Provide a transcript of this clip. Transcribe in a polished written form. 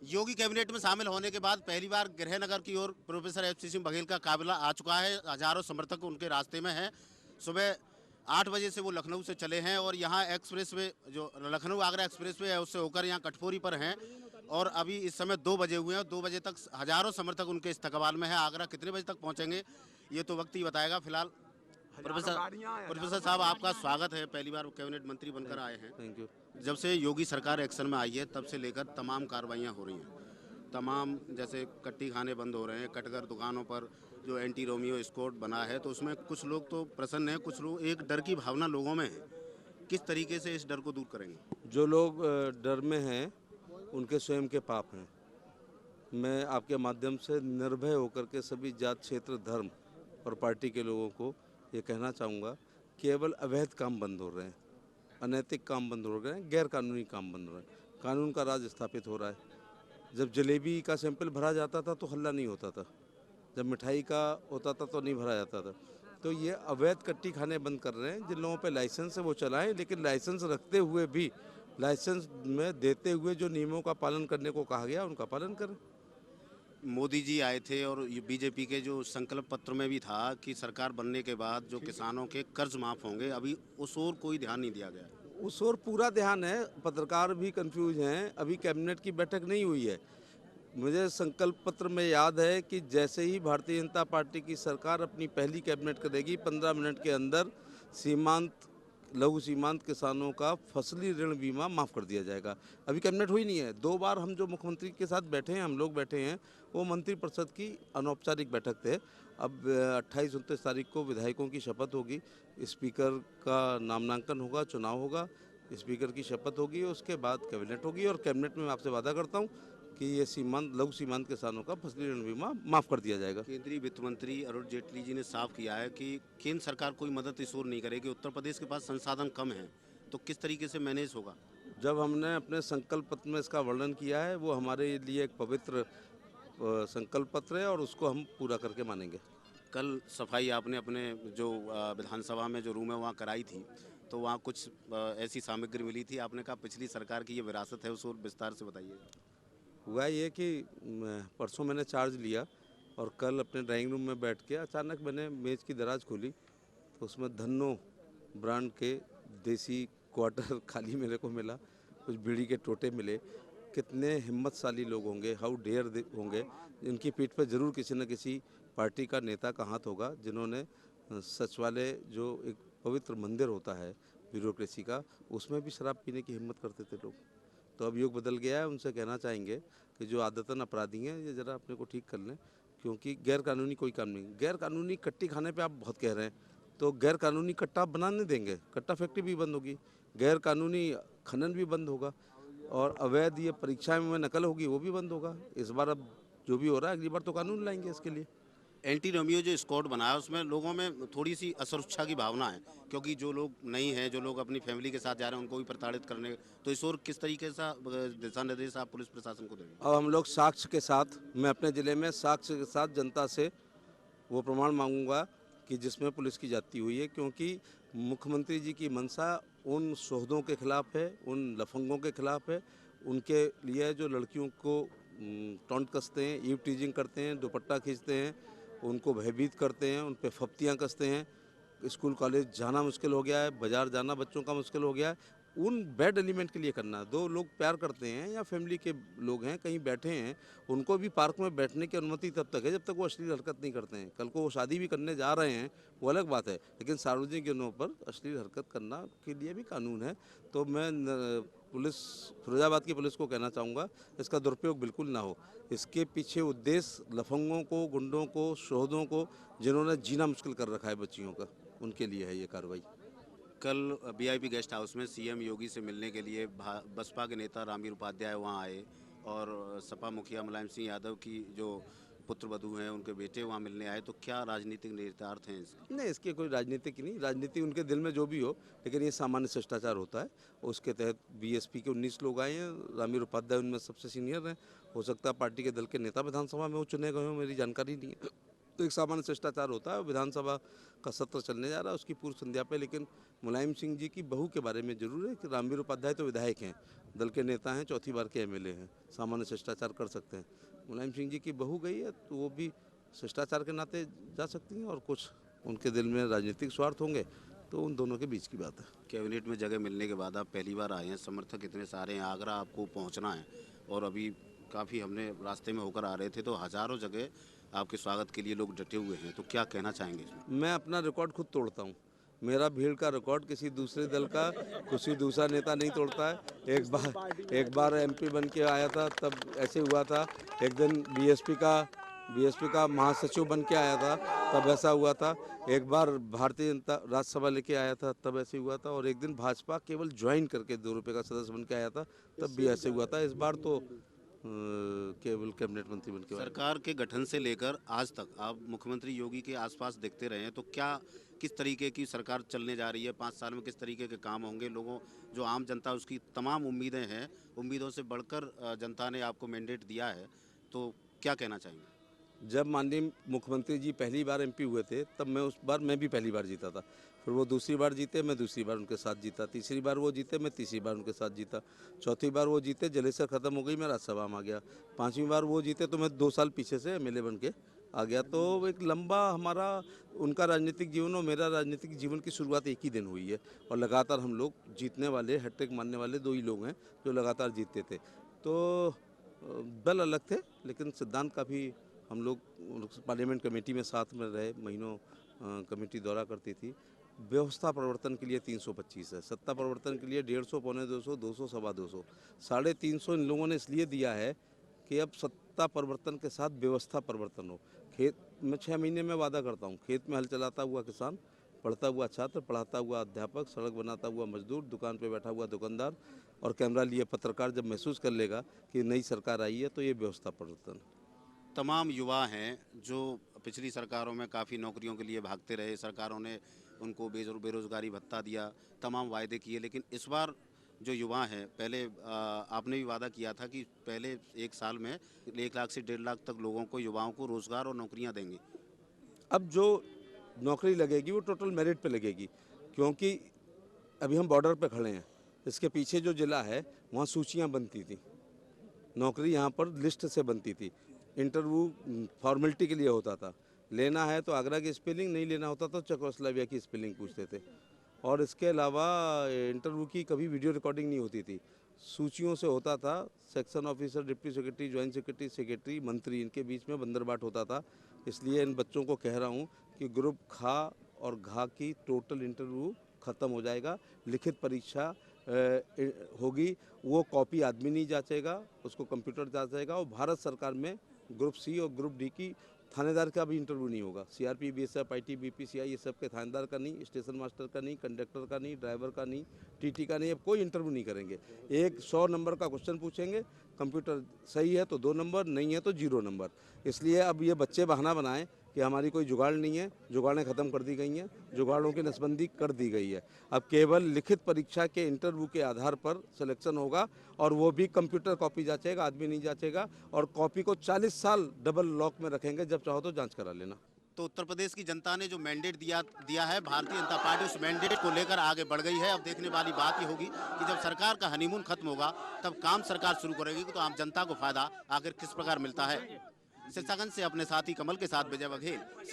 योगी cabinet में शामिल होने के बाद पहली बार गृहनगर की ओर प्रोफेसर एचपी सिंह बघेल का काफिला आ चुका है। हजारों समर्थक उनके रास्ते में हैं। सुबह 8 बजे से वो लखनऊ से चले हैं और यहाँ एक्सप्रेस वे जो लखनऊ आगरा एक्सप्रेस वे है उससे होकर यहाँ कटपुरी पर हैं और अभी इस समय 2 बजे हुए हैं। 2 बजे तक हजारों समर्थक उनके इस्तकबाल में है। आगरा कितने बजे तक पहुँचेंगे ये तो वक्त ही बताएगा। फिलहाल प्रोफेसर प्रोफेसर साहब आपका स्वागत है, पहली बार कैबिनेट मंत्री बनकर आए हैं। Thank you. जब से योगी सरकार एक्शन में आई है तब से लेकर तमाम कार्रवाइयाँ हो रही हैं। तमाम जैसे कट्टी खाने बंद हो रहे हैं, कटकर दुकानों पर जो एंटी रोमियो स्क्वाड बना है तो उसमें कुछ लोग तो प्रसन्न हैं, कुछ लोग एक डर की भावना लोगों में है। किस तरीके से इस डर को दूर करेंगे? जो लोग डर में हैं उनके स्वयं के पाप हैं। मैं आपके माध्यम से निर्भय होकर के सभी जात क्षेत्र धर्म और पार्टी के लोगों को ये कहना चाहूँगा, केवल अवैध काम बंद हो रहे हैं, अनैतिक काम बंद हो रहे हैं, गैर कानूनी काम बंद हो रहे हैं, कानून का राज स्थापित हो रहा है। जब जलेबी का सैंपल भरा जाता था तो हल्ला नहीं होता था, जब मिठाई का होता था तो नहीं भरा जाता था। तो ये अवैध कट्टी खाने बंद कर रहे हैं। जिन लोगों पे लाइसेंस है वो चलाएं, लेकिन लाइसेंस रखते हुए भी, लाइसेंस में देते हुए जो नियमों का पालन करने को कहा गया उनका पालन करें। मोदी जी आए थे और बीजेपी के जो संकल्प पत्र में भी था कि सरकार बनने के बाद जो किसानों के कर्ज माफ होंगे, अभी उस ओर कोई ध्यान नहीं दिया गया। उस ओर पूरा ध्यान है। पत्रकार भी कंफ्यूज हैं, अभी कैबिनेट की बैठक नहीं हुई है। मुझे संकल्प पत्र में याद है कि जैसे ही भारतीय जनता पार्टी की सरकार अपनी पहली कैबिनेट करेगी, 15 मिनट के अंदर सीमांत लघु सीमांत किसानों का फसली ऋण बीमा माफ़ कर दिया जाएगा। अभी कैबिनेट हुई नहीं है। 2 बार हम जो मुख्यमंत्री के साथ बैठे हैं, हम लोग बैठे हैं, वो मंत्रिपरिषद की अनौपचारिक बैठक थे। अब 28-29 तारीख को विधायकों की शपथ होगी, स्पीकर का नामांकन होगा, चुनाव होगा, स्पीकर की शपथ होगी, उसके बाद कैबिनेट होगी और कैबिनेट में मैं आपसे वादा करता हूँ कि ये सीमांत लघु सीमांत किसानों का फसली ऋण बीमा माफ़ कर दिया जाएगा। केंद्रीय वित्त मंत्री अरुण जेटली जी ने साफ किया है कि केंद्र सरकार कोई मदद इस ओर नहीं करेगी। उत्तर प्रदेश के पास संसाधन कम है, तो किस तरीके से मैनेज होगा? जब हमने अपने संकल्प पत्र में इसका वर्णन किया है, वो हमारे लिए एक पवित्र संकल्प पत्र है और उसको हम पूरा करके मानेंगे। कल सफाई आपने अपने जो विधानसभा में जो रूम है वहाँ कराई थी, तो वहाँ कुछ ऐसी सामग्री मिली थी, आपने कहा पिछली सरकार की ये विरासत है, उस ओर विस्तार से बताइए। हुआ ये कि परसों मैंने चार्ज लिया और कल अपने ड्राइंग रूम में बैठ के अचानक मैंने मेज़ की दराज खोली तो उसमें धन्नो ब्रांड के देसी क्वार्टर खाली मेरे को मिला, कुछ बीड़ी के टोटे मिले। कितने हिम्मतशाली लोग होंगे, हाउ डेयर होंगे, इनकी पीठ पर ज़रूर किसी न किसी पार्टी का नेता का हाथ होगा, जिन्होंने सचिवालय जो एक पवित्र मंदिर होता है ब्यूरोक्रेसी का, उसमें भी शराब पीने की हिम्मत करते थे लोग। तो अब युग बदल गया है। उनसे कहना चाहेंगे कि जो आदतन अपराधी हैं ये ज़रा अपने को ठीक कर लें, क्योंकि गैर कानूनी कोई काम नहीं। गैर कानूनी कट्टी खाने पे आप बहुत कह रहे हैं, तो गैर कानूनी कट्टा आप बनाने देंगे, कट्टा फैक्ट्री भी बंद होगी, गैर कानूनी खनन भी बंद होगा और अवैध ये परीक्षा में नकल होगी वो भी बंद होगा। इस बार अब जो भी हो रहा है, अगली बार तो कानून लाएंगे इसके लिए। एंटी रोमियो जो स्क्वाड बना है उसमें लोगों में थोड़ी सी असुरक्षा की भावना है, क्योंकि जो लोग नहीं हैं, जो लोग अपनी फैमिली के साथ जा रहे हैं उनको भी प्रताड़ित करने, तो इस ओर किस तरीके से दिशा निर्देश आप पुलिस प्रशासन को देंगे? अब हम लोग साक्ष्य के साथ, मैं अपने ज़िले में साक्ष्य के साथ जनता से वो प्रमाण मांगूंगा कि जिसमें पुलिस की जाती हुई है, क्योंकि मुख्यमंत्री जी की मंशा उन शोहदों के खिलाफ है, उन लफंगों के खिलाफ है। उनके लिए जो लड़कियों को टॉन्ट कसते हैं, ईव टीजिंग करते हैं, दुपट्टा खींचते हैं, उनको भयभीत करते हैं, उन पे फप्तियाँ कसते हैं, स्कूल कॉलेज जाना मुश्किल हो गया है, बाज़ार जाना बच्चों का मुश्किल हो गया है। उन बैड एलिमेंट के लिए करना। दो लोग प्यार करते हैं या फैमिली के लोग हैं, कहीं बैठे हैं, उनको भी पार्क में बैठने की अनुमति तब तक है जब तक वो अश्लील हरकत नहीं करते हैं। कल को वो शादी भी करने जा रहे हैं, वो अलग बात है, लेकिन सार्वजनिक जगहों पर अश्लील हरकत करना के लिए भी कानून है। तो मैं पुलिस, फिरोजाबाद की पुलिस को कहना चाहूँगा, इसका दुरुपयोग बिल्कुल ना हो। इसके पीछे उद्देश्य लफंगों को, गुंडों को, शोहदों को, जिन्होंने जीना मुश्किल कर रखा है बच्चियों का, उनके लिए है ये कार्रवाई। कल वीआईपी गेस्ट हाउस में सीएम योगी से मिलने के लिए बसपा के नेता रामवीर उपाध्याय वहां आए और सपा मुखिया मुलायम सिंह यादव की जो पुत्र वधू हैं उनके बेटे वहां मिलने आए, तो क्या राजनीतिक नेतार्थ हैं इसके? नहीं, इसकी कोई राजनीतिक नहीं, राजनीति उनके दिल में जो भी हो, लेकिन ये सामान्य शिष्टाचार होता है। उसके तहत बीएसपी के 19 लोग आए हैं, रामवीर उपाध्याय उनमें सबसे सीनियर हैं। हो सकता है पार्टी के दल के नेता विधानसभा में वो चुने गए हों, मेरी जानकारी नहीं है। तो एक सामान्य शिष्टाचार होता है। विधानसभा का सत्र चलने जा रहा है उसकी पूर्व संध्या पे, लेकिन मुलायम सिंह जी की बहू के बारे में जरूर है कि रामवीर उपाध्याय तो विधायक हैं, दल के नेता हैं, चौथी बार के एमएलए हैं, सामान्य शिष्टाचार कर सकते हैं। मुलायम सिंह जी की बहू गई है तो वो भी शिष्टाचार के नाते जा सकती हैं, और कुछ उनके दिल में राजनीतिक स्वार्थ होंगे तो उन दोनों के बीच की बात है। कैबिनेट में जगह मिलने के बाद आप पहली बार आए हैं, समर्थक इतने सारे हैं, आगरा आपको पहुंचना है और अभी काफ़ी हमने रास्ते में होकर आ रहे थे तो हज़ारों जगह आपके स्वागत के लिए लोग डटे हुए हैं, तो क्या कहना चाहेंगे इसमें? मैं अपना रिकॉर्ड खुद तोड़ता हूँ। मेरा भीड़ का रिकॉर्ड किसी दूसरे दल का, किसी दूसरा नेता नहीं तोड़ता है। एक बार एमपी बन के आया था तब ऐसे हुआ था। एक दिन बीएसपी का महासचिव बन के आया था तब ऐसा हुआ था। एक बार भारतीय जनता राज्यसभा लेके आया था तब ऐसे हुआ था। और एक दिन भाजपा केवल ज्वाइन करके 2 रुपये का सदस्य बन के आया था तब भी ऐसे हुआ था। इस बार तो केवल कैबिनेट मंत्री बन के आया। सरकार के गठन से लेकर आज तक आप मुख्यमंत्री योगी के आसपास देखते रहे हैं, तो क्या किस तरीके की सरकार चलने जा रही है? 5 साल में किस तरीके के काम होंगे? लोगों जो आम जनता उसकी तमाम उम्मीदें हैं, उम्मीदों से बढ़कर जनता ने आपको मैंडेट दिया है, तो क्या कहना चाहेंगे? जब माननीय मुख्यमंत्री जी पहली बार एमपी हुए थे तब मैं भी पहली बार जीता था। फिर वो दूसरी बार जीते, मैं दूसरी बार उनके साथ जीता। तीसरी बार वो जीते, मैं तीसरी बार उनके साथ जीता। चौथी बार वो जीते, जलेसर ख़त्म हो गई, मैं राज्यसभा में आ गया। 5वीं बार वो जीते तो मैं 2 साल पीछे से एमएलए बन के आ गया। तो एक लंबा हमारा उनका राजनीतिक जीवन और मेरा राजनीतिक जीवन की शुरुआत एक ही दिन हुई है, और लगातार हम लोग जीतने वाले, हैट्रिक मारने वाले 2 ही लोग हैं जो लगातार जीतते थे। तो दल अलग थे लेकिन सिद्धांत काफ़ी हम लोग पार्लियामेंट कमेटी में साथ में रहे, महीनों कमेटी दौरा करती थी। व्यवस्था परिवर्तन के लिए 325 है, सत्ता परिवर्तन के लिए 150, पौने 200, 200, सवा 200, 350 इन लोगों ने इसलिए दिया है कि अब सत्ता परिवर्तन के साथ व्यवस्था परिवर्तन हो। खेत में 6 महीने में वादा करता हूँ, खेत में हल चलाता हुआ किसान, पढ़ता हुआ छात्र, पढ़ाता हुआ अध्यापक, सड़क बनाता हुआ मजदूर, दुकान पे बैठा हुआ दुकानदार और कैमरा लिए पत्रकार जब महसूस कर लेगा कि नई सरकार आई है तो ये व्यवस्था परिवर्तन। तमाम युवा हैं जो पिछली सरकारों में काफ़ी नौकरियों के लिए भागते रहे, सरकारों ने उनको बेरोज़गारी भत्ता दिया, तमाम वायदे किए, लेकिन इस बार जो युवा हैं, पहले आपने भी वादा किया था कि पहले 1 साल में 1 लाख से 1.5 लाख तक लोगों को, युवाओं को रोज़गार और नौकरियां देंगे। अब जो नौकरी लगेगी वो टोटल मेरिट पे लगेगी, क्योंकि अभी हम बॉर्डर पे खड़े हैं। इसके पीछे जो ज़िला है वहाँ सूचियाँ बनती थी, नौकरी यहाँ पर लिस्ट से बनती थी। इंटरव्यू फॉर्मेलिटी के लिए होता था, लेना है तो आगरा की स्पेलिंग, नहीं लेना होता तो चेकोस्लोवाकिया की स्पेलिंग पूछते थे। और इसके अलावा इंटरव्यू की कभी वीडियो रिकॉर्डिंग नहीं होती थी, सूचियों से होता था। Section officer, deputy secretary, joint secretary, secretary, मंत्री, इनके बीच में बंदरबाट होता था। इसलिए इन बच्चों को कह रहा हूँ कि ग्रुप खा और घा की टोटल इंटरव्यू ख़त्म हो जाएगा। लिखित परीक्षा होगी, वो कॉपी आदमी नहीं जांचेगा, उसको कंप्यूटर जांचेगा। और भारत सरकार में ग्रुप सी और ग्रुप डी की थानेदार का भी इंटरव्यू नहीं होगा। सीआरपी, बीएसएफ, आईटी, बीपीसीआई, ये सब के थानेदार का नहीं, स्टेशन मास्टर का नहीं, कंडक्टर का नहीं, ड्राइवर का नहीं, टीटी का नहीं, अब कोई इंटरव्यू नहीं करेंगे। 100 नंबर का क्वेश्चन पूछेंगे, कंप्यूटर सही है तो 2 नंबर, नहीं है तो 0 नंबर। इसलिए अब ये बच्चे बहाना बनाएं कि हमारी कोई जुगाड़ नहीं है, जुगाड़ें ख़त्म कर दी गई हैं, जुगाड़ों की नसबंदी कर दी गई है। अब केवल लिखित परीक्षा के इंटरव्यू के आधार पर सिलेक्शन होगा, और वो भी कंप्यूटर कॉपी जांचेगा, आदमी नहीं जांचेगा। और कॉपी को 40 साल डबल लॉक में रखेंगे, जब चाहो तो जांच करा लेना। तो उत्तर प्रदेश की जनता ने जो मैंडेट दिया है, भारतीय जनता पार्टी उस मैंडेट को लेकर आगे बढ़ गई है। अब देखने वाली बात ये होगी कि जब सरकार का हनीमून खत्म होगा तब काम सरकार शुरू करेगी, तो आम जनता को फायदा आखिर किस प्रकार मिलता है। सिरसागंज से अपने साथी कमल के साथ विजय बघेल।